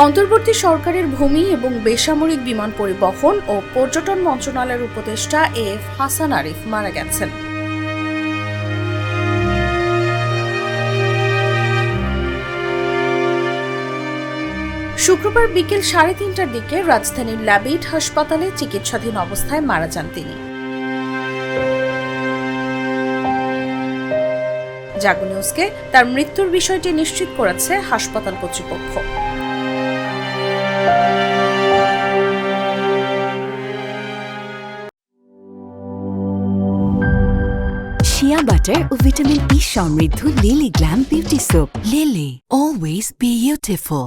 অন্তর্বর্তী সরকারের ভূমি এবং বেসামরিক বিমান পরিবহন ও পর্যটন মন্ত্রণালয়ের উপদেষ্টা এফ হাসান আরিফ মারা গেছেন। শুক্রবার বিকেল 3:30টার দিকে রাজধানীর ল্যাবিড হাসপাতালে চিকিৎসাধীন অবস্থায় মারা যান তিনি। জাগো নিউজকে তার মৃত্যুর বিষয়টি নিশ্চিত করেছে হাসপাতাল কর্তৃপক্ষ। শিয়া বাটার ও ভিটামিন ই সমৃদ্ধ lily glam beauty soap. Lily, always beautiful.